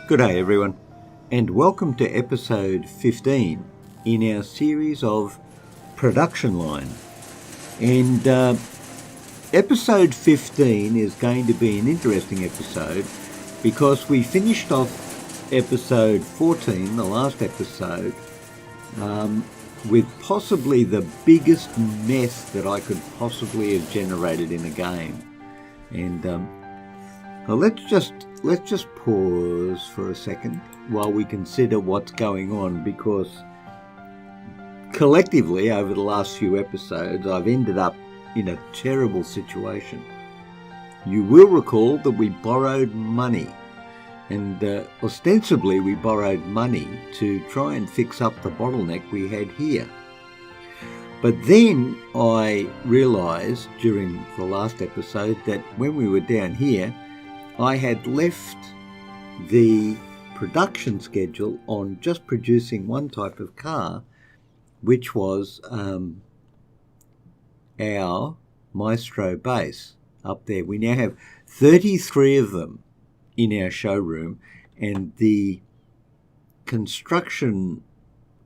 Good day everyone, and welcome to episode 15 in our series of Production Line. And episode 15 is going to be an interesting episode because we finished off episode 14, the last episode, with possibly the biggest mess that I could possibly have generated in a game. And well, let's just pause for a second while we consider what's going on, because collectively over the last few episodes I've ended up in a terrible situation. You will recall that we borrowed money, and ostensibly we borrowed money to try and fix up the bottleneck we had here. But then I realised during the last episode that when we were down here, I had left the production schedule on just producing one type of car, which was our Maestro base up there. We now have 33 of them in our showroom, and the construction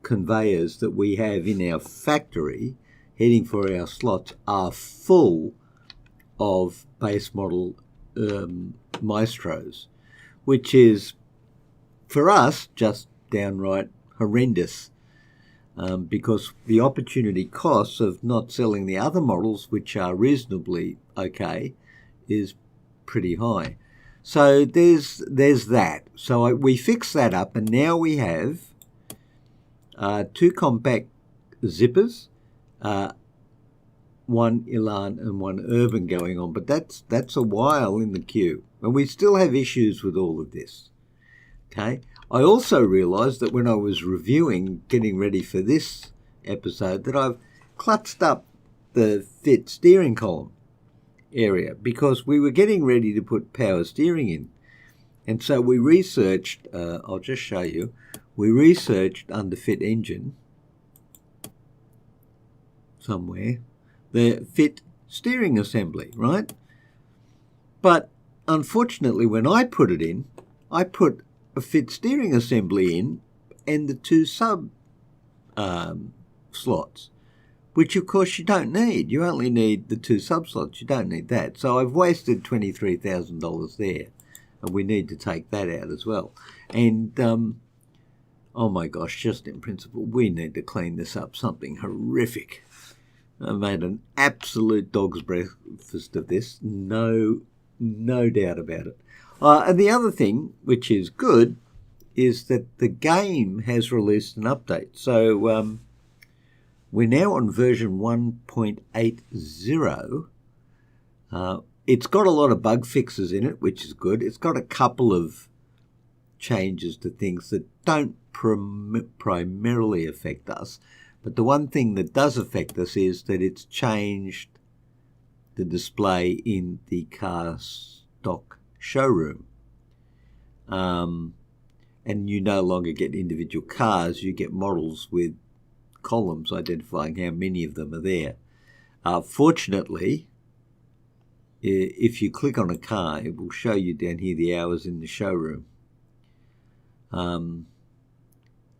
conveyors that we have in our factory heading for our slots are full of base model Maestros, which is for us just downright horrendous, because the opportunity costs of not selling the other models, which are reasonably okay, is pretty high. So there's that. So we fixed that up, and now we have two compact zippers, one Elan and one Urban going on, but that's a while in the queue, and we still have issues with all of this. Okay, I also realised that when I was reviewing, getting ready for this episode, that I've clutched up the fit steering column area because we were getting ready to put power steering in, and so we researched. I'll just show you. We researched under fit engine somewhere the fit steering assembly, right? But unfortunately, when I put it in, I put a fit steering assembly in and the two sub slots, which of course you don't need. You only need the two sub slots. You don't need that. So I've wasted $23,000 there, and we need to take that out as well. And oh my gosh, just in principle, we need to clean this up. Something horrific. I made an absolute dog's breakfast of this, no doubt about it. And the other thing, which is good, is that the game has released an update. So we're now on version 1.80. It's got a lot of bug fixes in it, which is good. It's got a couple of changes to things that don't primarily affect us. But the one thing that does affect us is that it's changed the display in the car stock showroom. And you no longer get individual cars, you get models with columns identifying how many of them are there. Fortunately, if you click on a car, it will show you down here the hours in the showroom.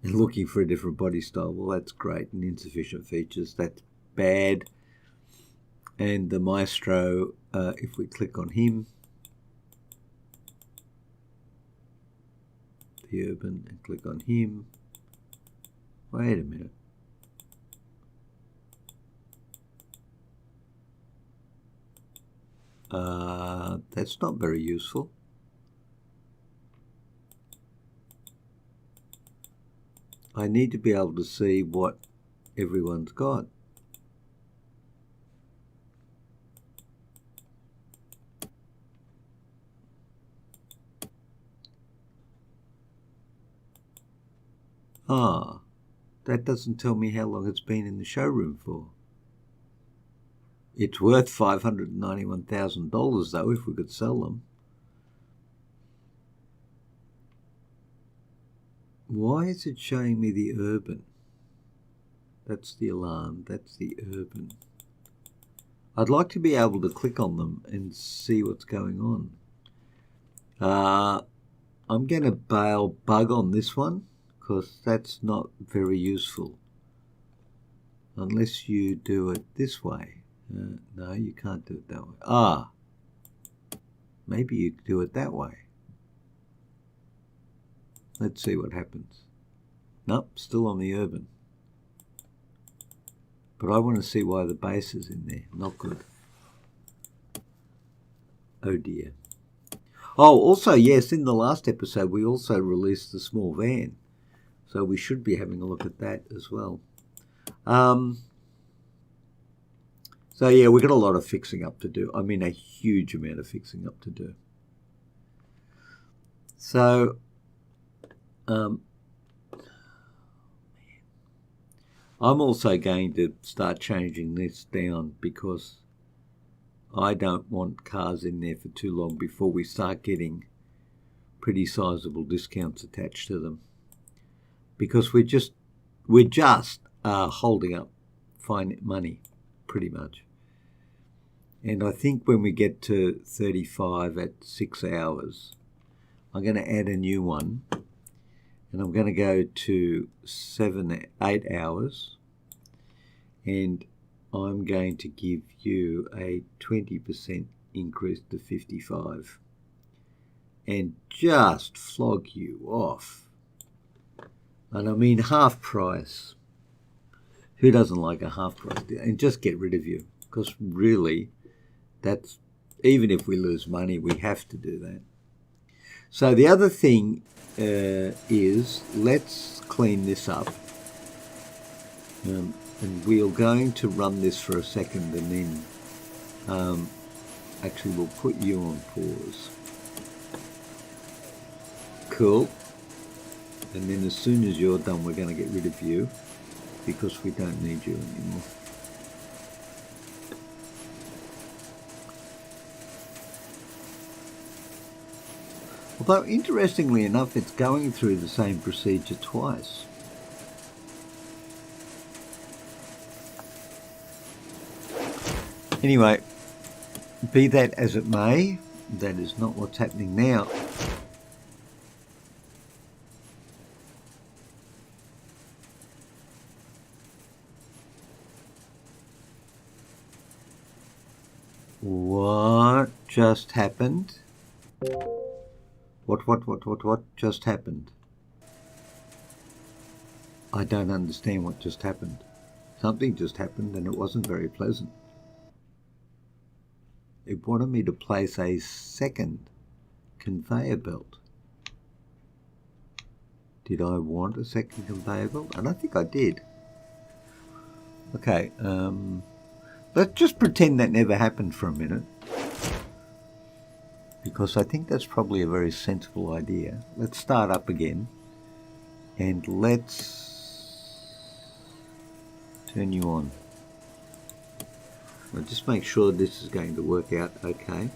And looking for a different body style, well, that's great. And insufficient features, that's bad. And the Maestro, if we click on him, the Urban, and click on him, wait a minute. That's not very useful. I need to be able to see what everyone's got. That doesn't tell me how long it's been in the showroom for. It's worth $591,000 though, if we could sell them. Why is it showing me the Urban? That's the Alarm, that's the Urban. I'd like to be able to click on them and see what's going on. I'm going to bail bug on this one because that's not very useful. Unless you do it this way. No, you can't do it that way. Maybe you do it that way. Let's see what happens. Nope, still on the urban. But I want to see why the base is in there. Not good. Oh dear. Oh, also, yes, in the last episode, we also released the small van. So we should be having a look at that as well. So, yeah, we've got a lot of fixing up to do. I mean, a huge amount of fixing up to do. So, I'm also going to start changing this down because I don't want cars in there for too long before we start getting pretty sizable discounts attached to them. Because we're just holding up fine money, pretty much. And I think when we get to 35 at 6 hours, I'm going to add a new one. And I'm going to go to 8 hours. And I'm going to give you a 20% increase to 55. And just flog you off. And I mean half price. Who doesn't like a half price deal? And just get rid of you. Because really, that's, even if we lose money, we have to do that. So the other thing is, let's clean this up. And we're going to run this for a second and then actually we'll put you on pause. Cool. And then as soon as you're done, we're going to get rid of you because we don't need you anymore. Although, interestingly enough, it's going through the same procedure twice. Anyway, be that as it may, that is not what's happening now. What just happened? What just happened? I don't understand what just happened. Something just happened and it wasn't very pleasant. It wanted me to place a second conveyor belt. Did I want a second conveyor belt? I don't think I did. Okay, let's just pretend that never happened for a minute. Because I think that's probably a very sensible idea. Let's start up again. And let's turn you on. I'll just make sure this is going to work out okay.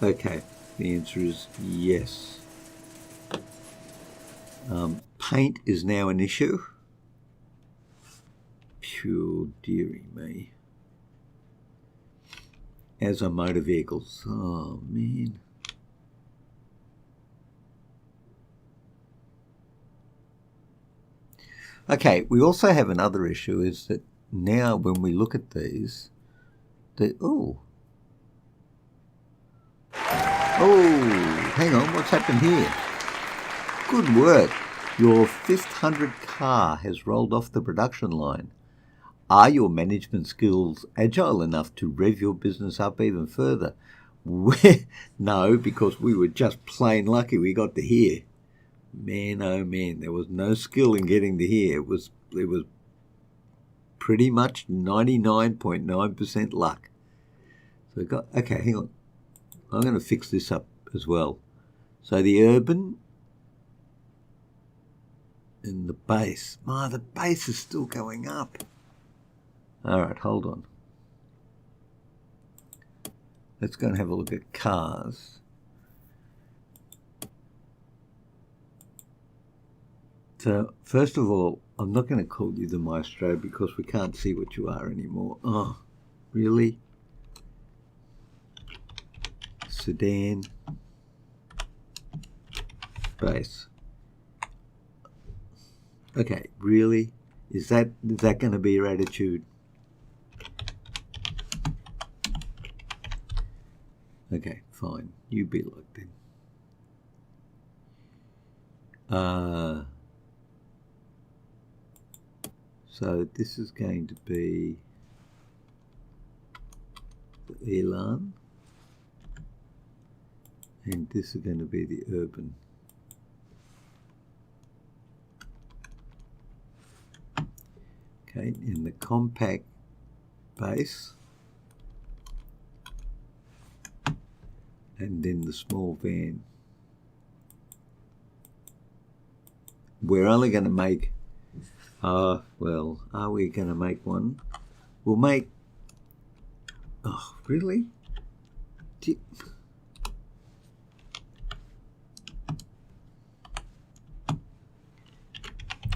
Okay, the answer is yes. Paint is now an issue. Pure dearie me. As are motor vehicles. Oh, man. Okay, we also have another issue is that now when we look at these, oh, hang on, what's happened here? Good work. Your 500 car has rolled off the production line. Are your management skills agile enough to rev your business up even further? No, because we were just plain lucky we got to here. Man, oh man, there was no skill in getting to here. It was pretty much 99.9% luck. So okay, hang on. I'm going to fix this up as well. So the urban and the base. The base is still going up. All right, hold on. Let's go and have a look at cars. So, first of all, I'm not going to call you the maestro because we can't see what you are anymore. Oh, really? Sedan. Bass. Okay, really? Is that going to be your attitude? Okay, fine. You be like then. So this is going to be the Elan, and this is going to be the Urban. Okay, in the compact bass, and then the small van. We're only going to make, well, are we going to make one? We'll make, oh, really?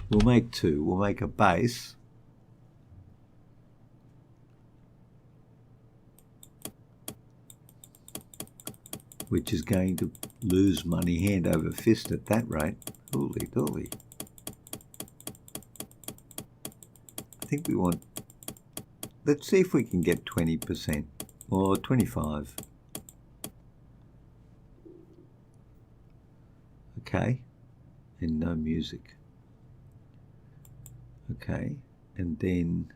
We'll make two. We'll make a bass. Which is going to lose money hand over fist at that rate. Holy dolly. I think we want, let's see if we can get 20% or 25. Okay, and no music. Okay, and then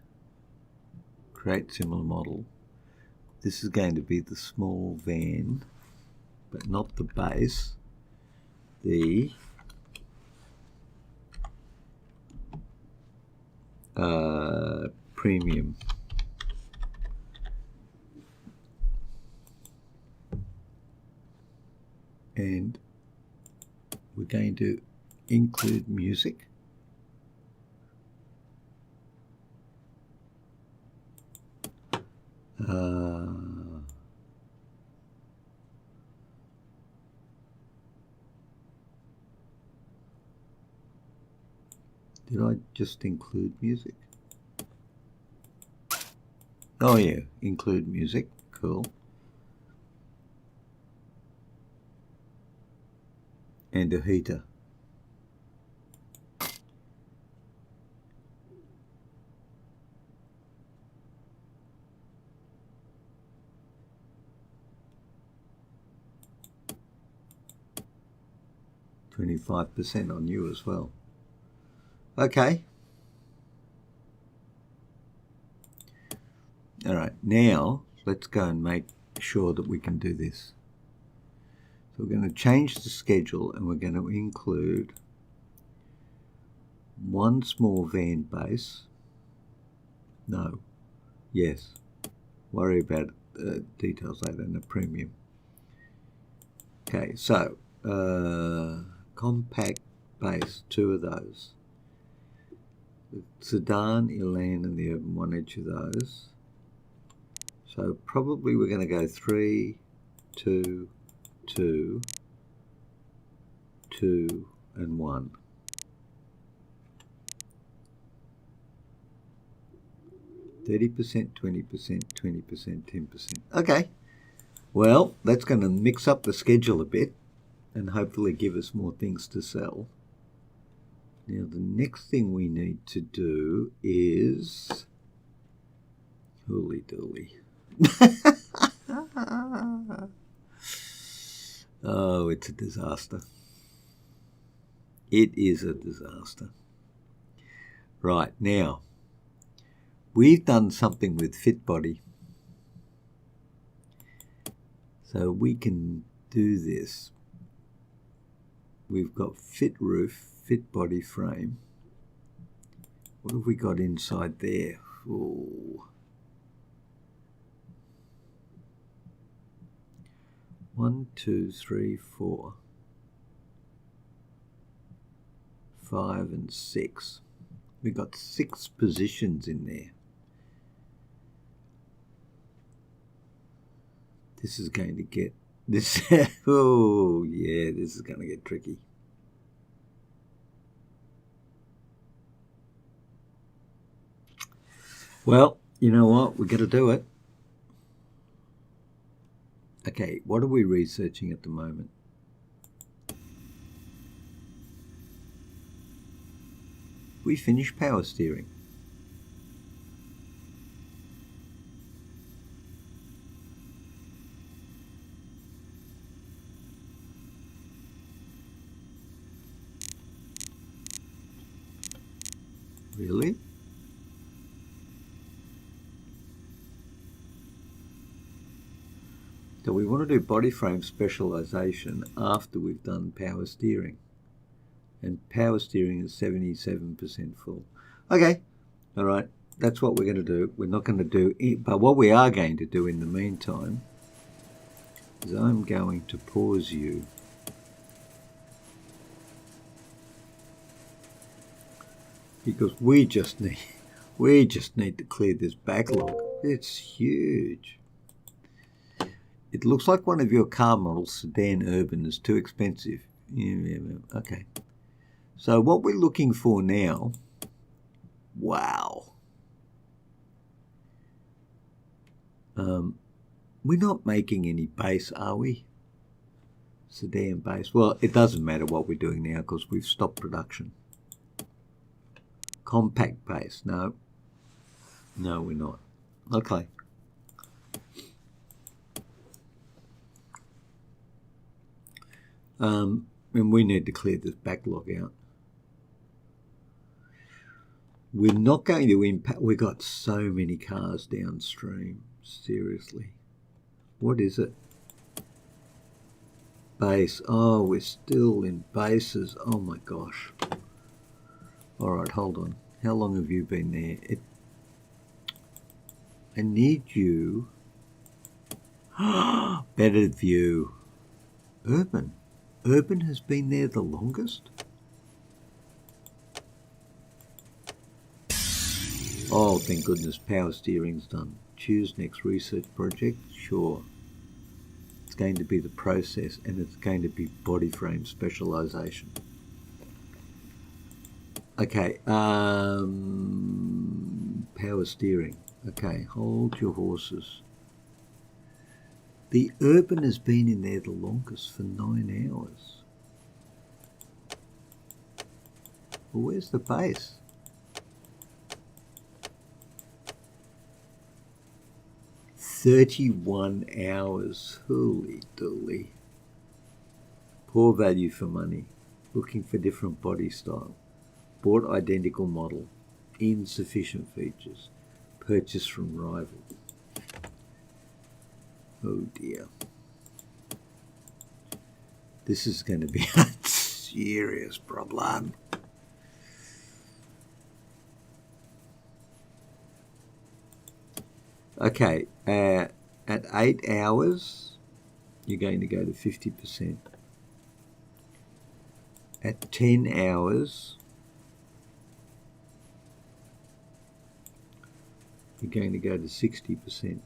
create similar model. This is going to be the small van, but not the bass. The premium. And we're going to include music. Did I just include music? Oh yeah, include music, cool. And a heater. %25 on you as well. Okay. All right, now let's go and make sure that we can do this. So we're going to change the schedule and we're going to include one small van bass. No. Yes. Worry about details later in the premium. Okay, so compact bass, two of those. The sedan, Elan, and the Urban, one each of those. So probably we're going to go 3, 2, 2, 2, and 1. %, 20%, 20%, 10%. Okay. Well, that's going to mix up the schedule a bit and hopefully give us more things to sell. Now, the next thing we need to do is... Holy dooly. Oh, it's a disaster. It is a disaster. Right, now, we've done something with FitBody. So we can do this. We've got fit roof, fit body frame. What have we got inside there? Oh. 1, 2, 3, 4, 5, and 6. We've got 6 positions in there. This is going to get this. Oh yeah, this is going to get tricky. Well, you know what? We're going to do it. Okay, what are we researching at the moment? We finished power steering. Really? So we want to do body frame specialization after we've done power steering. And power steering is 77% full. Okay, all right, that's what we're going to do. We're not going to do it, but what we are going to do in the meantime is I'm going to pause you. Because we just need to clear this backlog. It's huge. It looks like one of your car models, sedan urban, is too expensive. Yeah, okay. So what we're looking for now, wow. We're not making any base, are we? Sedan base. Well, it doesn't matter what we're doing now because we've stopped production. Compact base. No, we're not. Okay. And we need to clear this backlog out. We're not going to impact. We've got so many cars downstream. Seriously. What is it? Base. Oh, we're still in bases. Oh my gosh. All right, hold on. How long have you been there? I need you. Better view. Urban. Urban has been there the longest? Oh, thank goodness, power steering's done. Choose next research project? Sure. It's going to be the process, and it's going to be body frame specialization. Okay, power steering. Okay, hold your horses. The urban has been in there the longest, for 9 hours. Well, where's the base? $31. Holy dooly. Poor value for money. Looking for different body style. Bought identical model. Insufficient features. Purchase from rival. Oh dear. This is going to be a serious problem. Okay, at 8 hours, you're going to go to 50%. At 10 hours, you're going to go to 60%.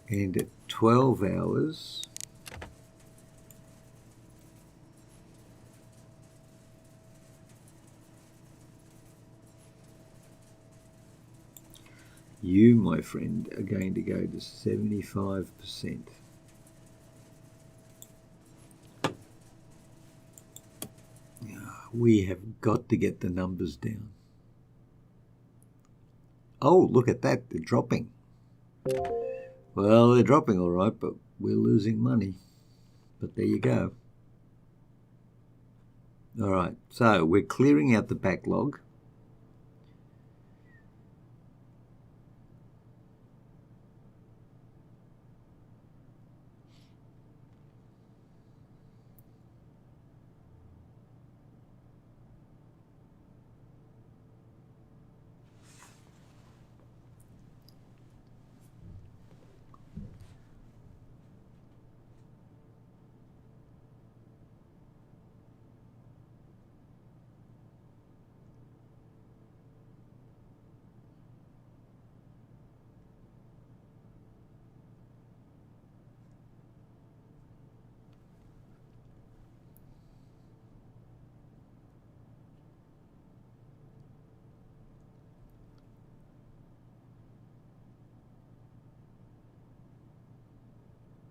And at 12 hours, you, my friend, are going to go to 75%. We have got to get the numbers down. Oh, look at that, they're dropping. Well, they're dropping all right, but we're losing money. But there you go. All right, so we're clearing out the backlog.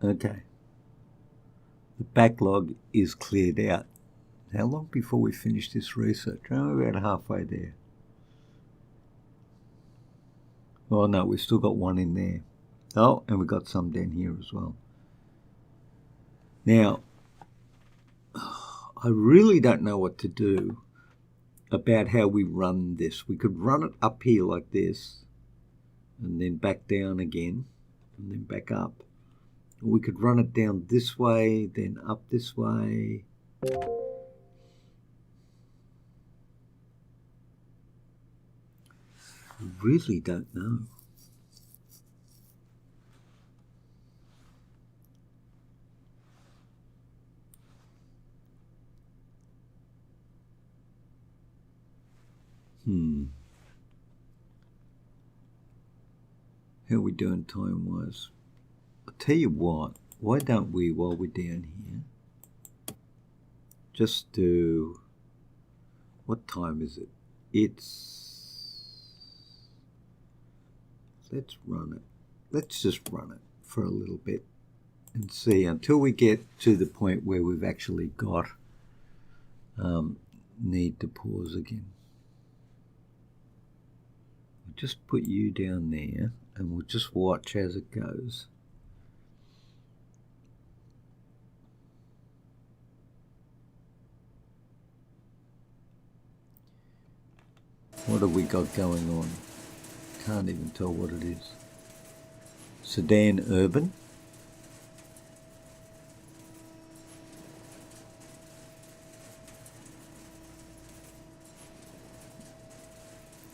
Okay. The backlog is cleared out. How long before we finish this research? Oh, we're about halfway there. Oh no, we've still got one in there. Oh, and we've got some down here as well. Now, I really don't know what to do about how we run this. We could run it up here like this, and then back down again, and then back up. Or we could run it down this way, then up this way. I really don't know. How are we doing time-wise? I'll tell you what, why don't we, while we're down here, just do, what time is it? Let's run it. Let's just run it for a little bit and see until we get to the point where we've actually got need to pause again. We'll just put you down there and we'll just watch as it goes. What have we got going on? Can't even tell what it is. Sedan Urban.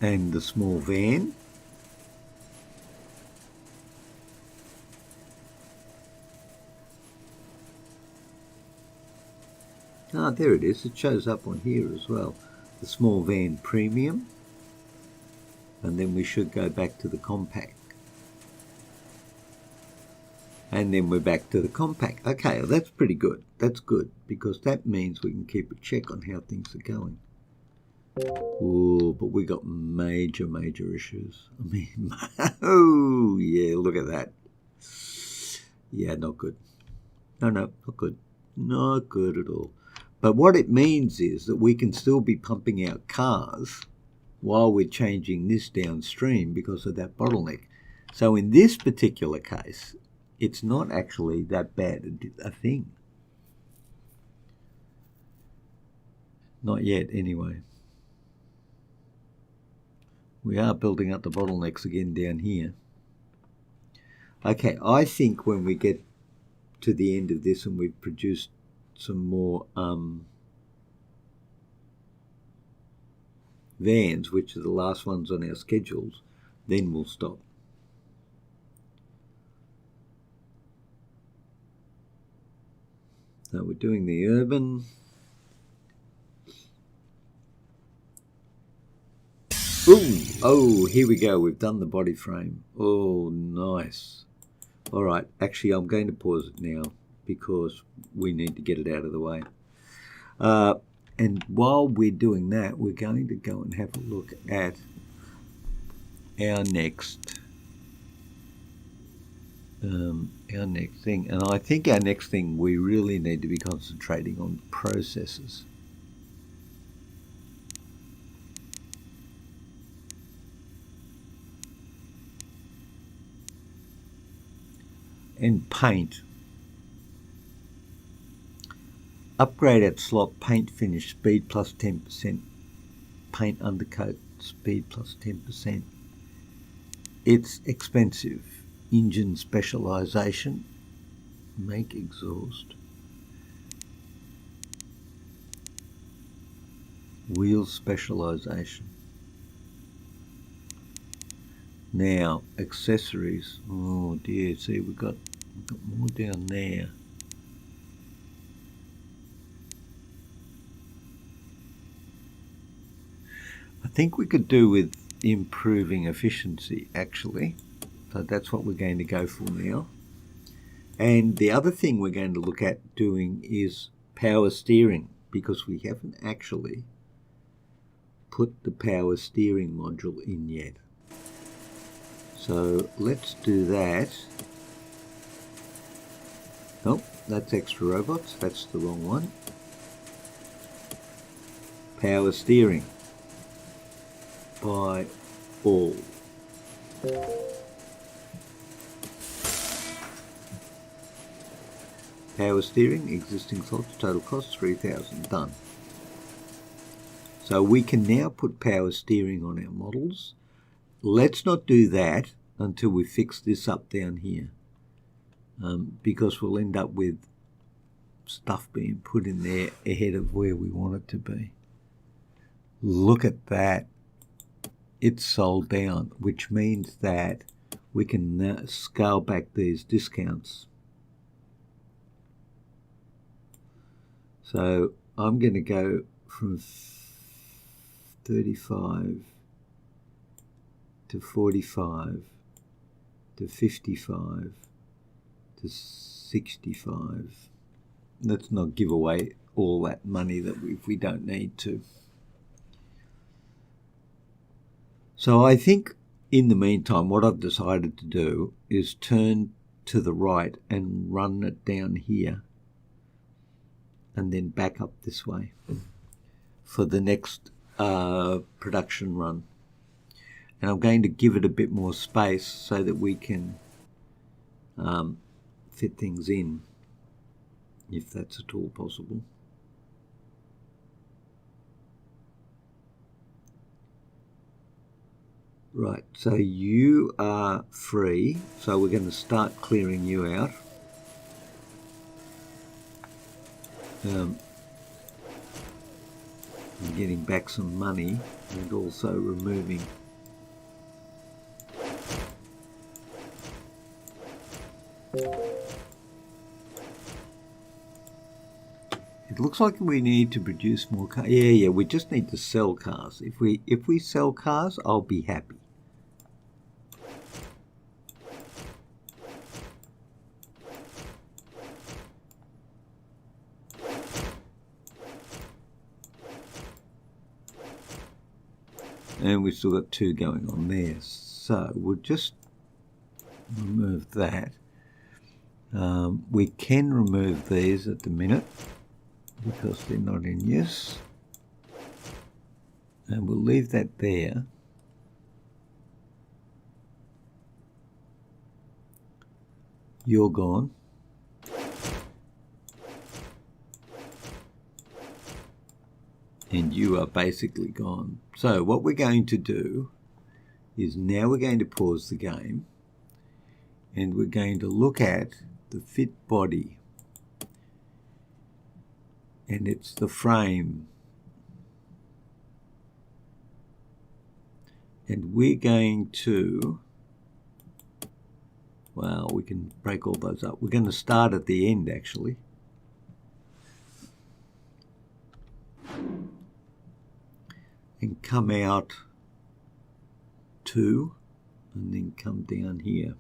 And the small van. Ah, there it is. It shows up on here as well. The small van premium. And then we should go back to the compact. And then we're back to the compact. Okay, well, that's pretty good. That's good, because that means we can keep a check on how things are going. Oh, but we got major issues. I mean, oh, yeah, look at that. Yeah, not good. No, not good. Not good at all. But what it means is that we can still be pumping out cars while we're changing this downstream because of that bottleneck. So in this particular case, it's not actually that bad a thing. Not yet, anyway. We are building up the bottlenecks again down here. Okay, I think when we get to the end of this and we've produced some more vans, which are the last ones on our schedules, then we'll stop. So we're doing the urban. Ooh, oh, here we go. We've done the body frame. Oh, nice. All right, actually, I'm going to pause it now because we need to get it out of the way. And while we're doing that, we're going to go and have a look at our next thing. And I think our next thing, we really need to be concentrating on processes. And paint. Upgrade at slot, paint finish, speed plus 10%. Paint undercoat, speed plus 10%. It's expensive. Engine specialization. Make exhaust. Wheel specialization. Now, accessories. Oh dear, see, we've got more down there. I think we could do with improving efficiency, actually. So that's what we're going to go for now. And the other thing we're going to look at doing is power steering, because we haven't actually put the power steering module in yet. So let's do that. Oh, that's extra robots. That's the wrong one. Power steering. Buy all. Power steering, existing slots, total cost 3,000, done. So we can now put power steering on our models. Let's not do that until we fix this up down here, because we'll end up with stuff being put in there ahead of where we want it to be. Look at that. It's sold down, which means that we can now scale back these discounts. So I'm going to go from 35 to 45 to 55 to 65. Let's not give away all that money that if we don't need to. So I think in the meantime, what I've decided to do is turn to the right and run it down here and then back up this way for the next production run. And I'm going to give it a bit more space so that we can fit things in, if that's at all possible. Right, so you are free, so we're going to start clearing you out. And getting back some money and also removing it looks like we need to produce more cars. Yeah, we just need to sell cars. If we sell cars, I'll be happy. And we've still got 2 going on there. So we'll just remove that. We can remove these at the minute because they're not in use. And we'll leave that there. You're gone. And you are basically gone. So what we're going to do is now we're going to pause the game and we're going to look at the fit body. And it's the frame. And we're going to, well, we can break all those up. We're going to start at the end actually. And come out 2 and then come down here.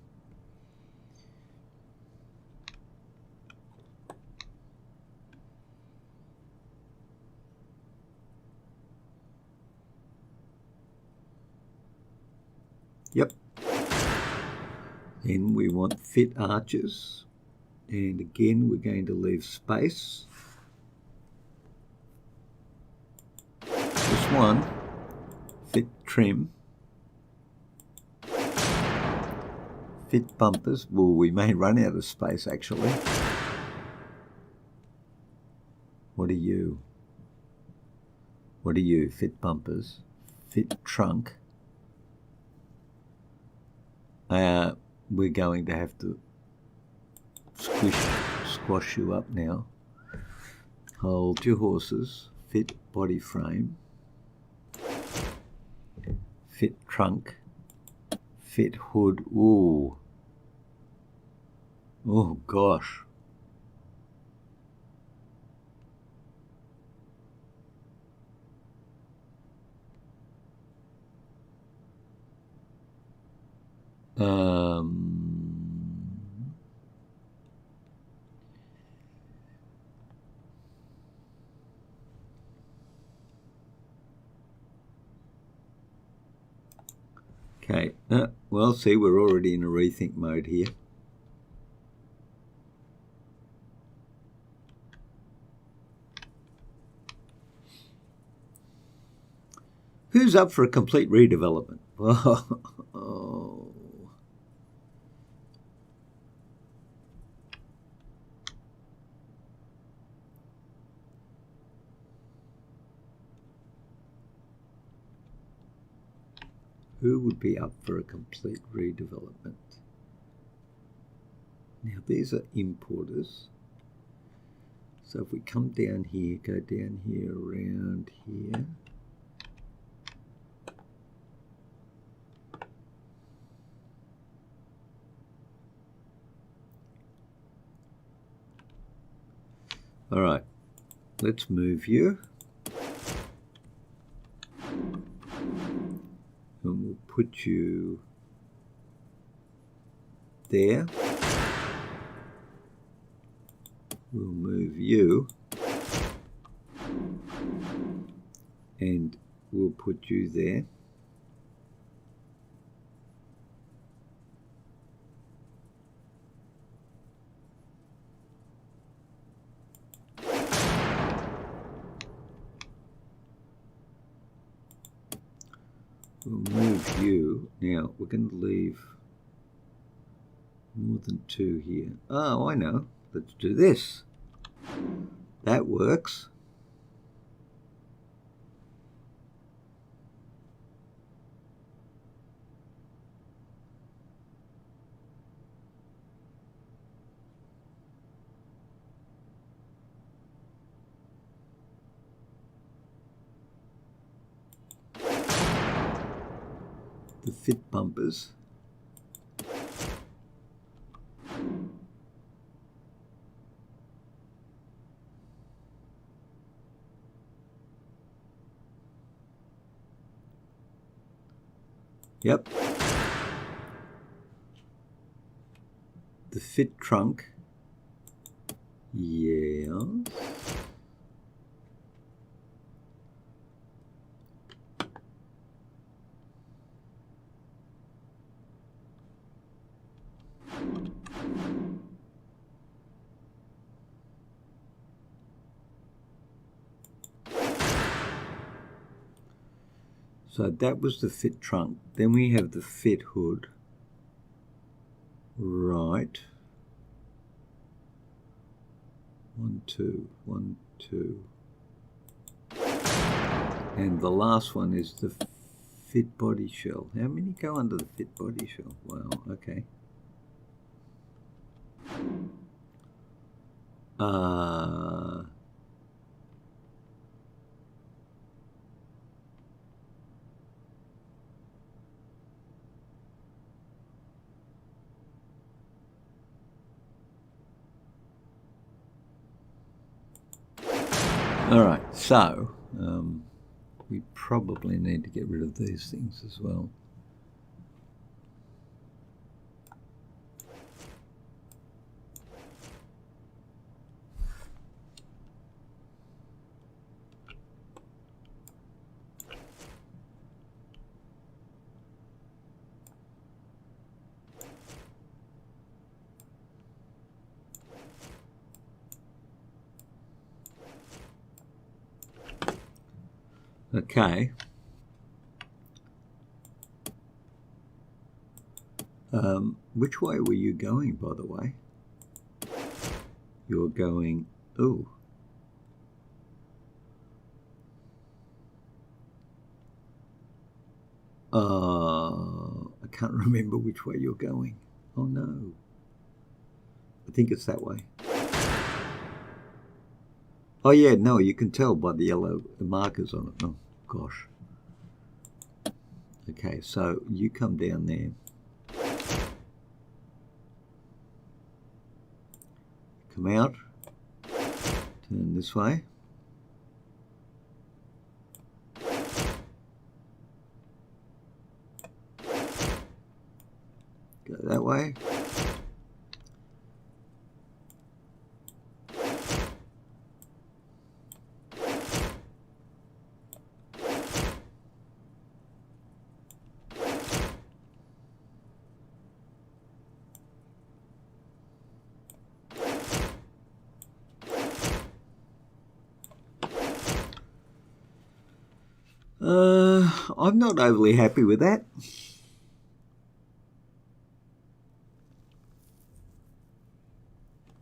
Yep. Then we want fit arches, and again we're going to leave space. This one, fit trim, fit bumpers. Well, we may run out of space actually. What are you? What are you? Fit bumpers, fit trunk. We're going to have to squash you up now. Hold your horses. Fit body frame. Fit trunk. Fit hood. Ooh. Oh gosh. Okay, well, see, we're already in a rethink mode here. Who's up for a complete redevelopment? Oh. Who would be up for a complete redevelopment? Now these are importers. So if we come down here, go down here, around here. All right, let's move you. And we'll put you there. We'll move you. And we'll put you there. We'll move you. Now, we're going to leave more than 2 here. Oh, I know. Let's do this. That works. The fit bumpers. Yep. The fit trunk. Yeah. So that was the fit trunk. Then we have the fit hood. Right. 1, 2, 1, 2. And the last one is the fit body shell. How many go under the fit body shell? Wow, okay. All right, so we probably need to get rid of these things as well. Okay. Which way were you going, by the way? You're going, ooh. I can't remember which way you're going. Oh no. I think it's that way. Oh yeah, no, you can tell by the yellow markers on it. Oh gosh. Okay, so you come down there. Come out. Turn this way. Go that way. I'm not overly happy with that.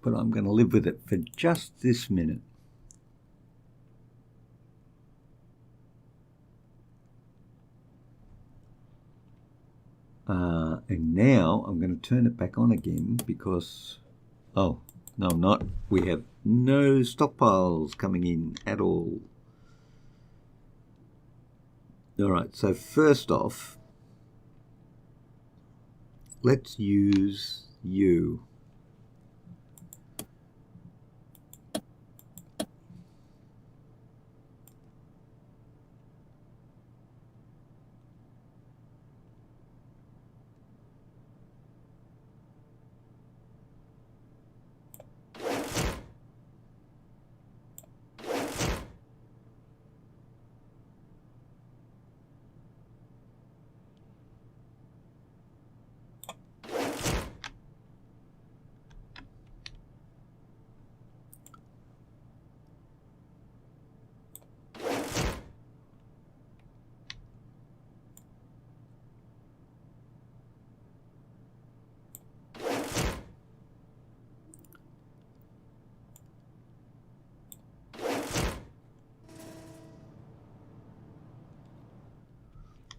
But I'm going to live with it for just this minute. And now I'm going to turn it back on again because, oh, no, I'm not. We have no stockpiles coming in at all. All right, so first off, let's use you.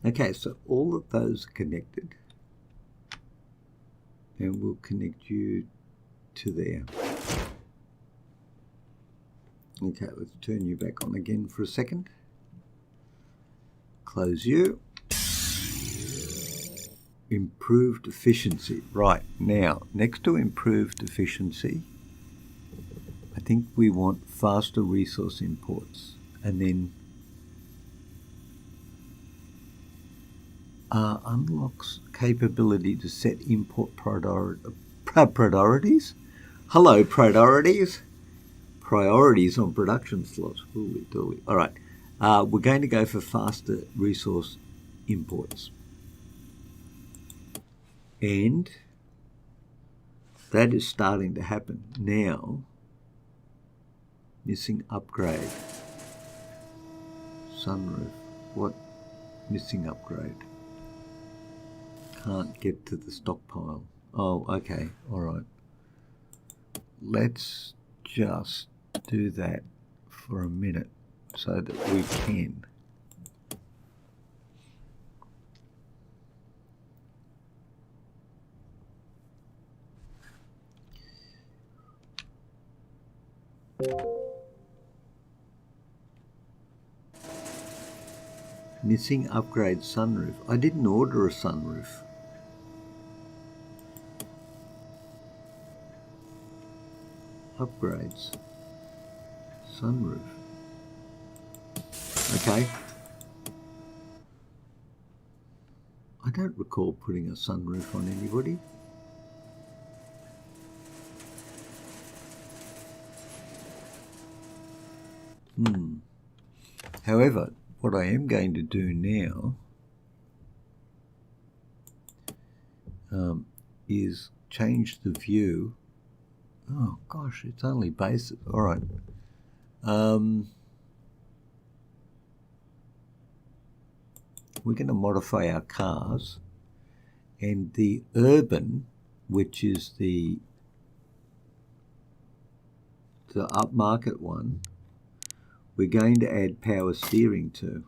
Okay, so all of those are connected. And we'll connect you to there. Okay, let's turn you back on again for a second. Close you. Improved efficiency. Right, now, next to improved efficiency, I think we want faster resource imports. And then unlocks capability to set import priorities. Hello, priorities. Priorities on production slots. Holy dooly. All right. We're going to go for faster resource imports. And that is starting to happen now. Missing upgrade. Sunroof. What? Missing upgrade. Can't get to the stockpile. Oh, okay. All right. Let's just do that for a minute so that we can. Missing upgrade sunroof. I didn't order a sunroof. Upgrades. Sunroof. Okay. I don't recall putting a sunroof on anybody. However, what I am going to do now is change the view. Oh gosh, it's only basic. All right. We're going to modify our cars, and the urban, which is the upmarket one, we're going to add power steering to,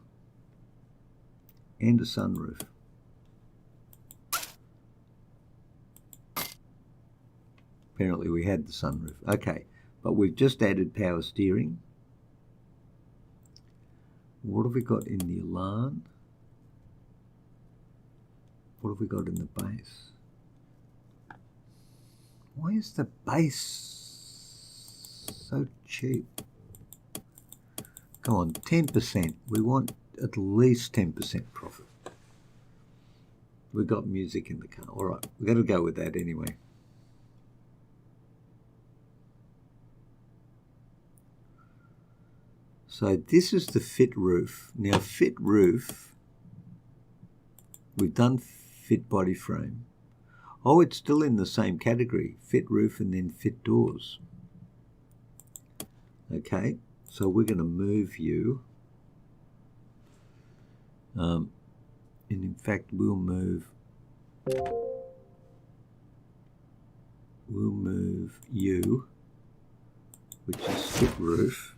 and a sunroof. Apparently we had the sunroof. Okay, but we've just added power steering. What have we got in the Elan? What have we got in the base? Why is the base so cheap? Come on, 10%. We want at least 10% profit. We've got music in the car. All right, we've got to go with that anyway. So this is the fit roof. Now fit roof, we've done fit body frame. Oh, it's still in the same category, fit roof and then fit doors. Okay, so we're going to move you And in fact, we'll move you, which is fit roof.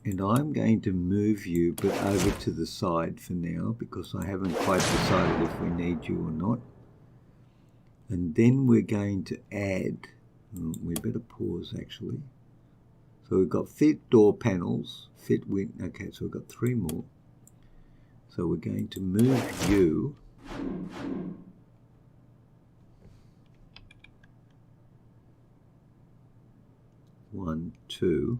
And I'm going to move you, but over to the side for now, because I haven't quite decided if we need you or not. And then we're going to add, we better pause actually. So we've got fit door panels, fit wing, okay, so we've got 3 more. So we're going to move you. One, two.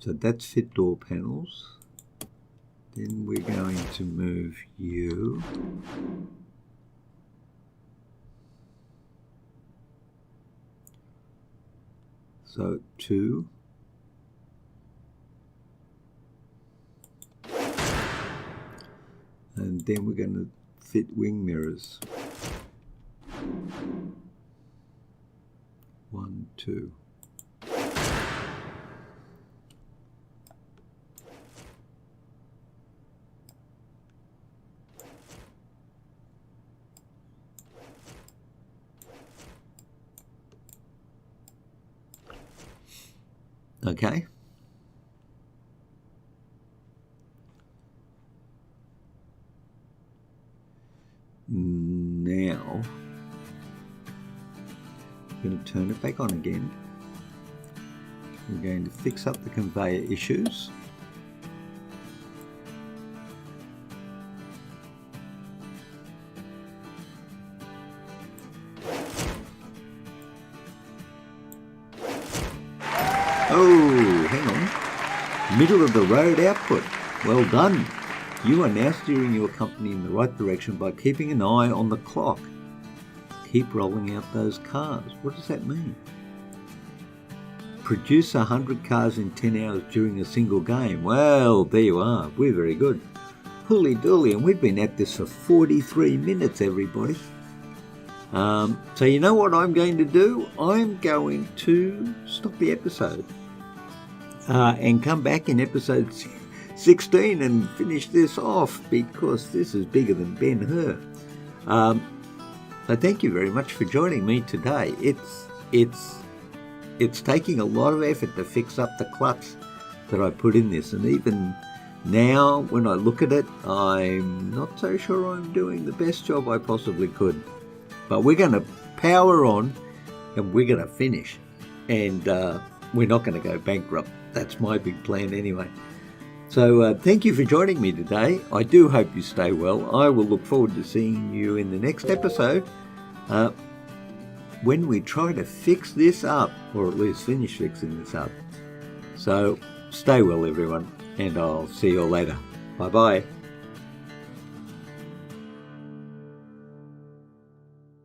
So that's fit door panels. Then we're going to move you. So 2. And then we're going to fit wing mirrors. 1, 2. Okay. Now, I'm going to turn it back on again. We're going to fix up the conveyor issues. Oh, hang on. Middle of the road output. Well done. You are now steering your company in the right direction by keeping an eye on the clock. Keep rolling out those cars. What does that mean? Produce 100 cars in 10 hours during a single game. Well, there you are. We're very good. Holy dooly, and we've been at this for 43 minutes, everybody. So you know what I'm going to do? I'm going to stop the episode and come back in episode 16 and finish this off, because this is bigger than Ben-Hur. So thank you very much for joining me today. It's taking a lot of effort to fix up the Klutz that I put in this, and even now when I look at it, I'm not so sure I'm doing the best job I possibly could. But we're going to power on and we're going to finish. And we're not going to go bankrupt. That's my big plan anyway. So thank you for joining me today. I do hope you stay well. I will look forward to seeing you in the next episode when we try to fix this up, or at least finish fixing this up. So stay well, everyone, and I'll see you all later. Bye-bye.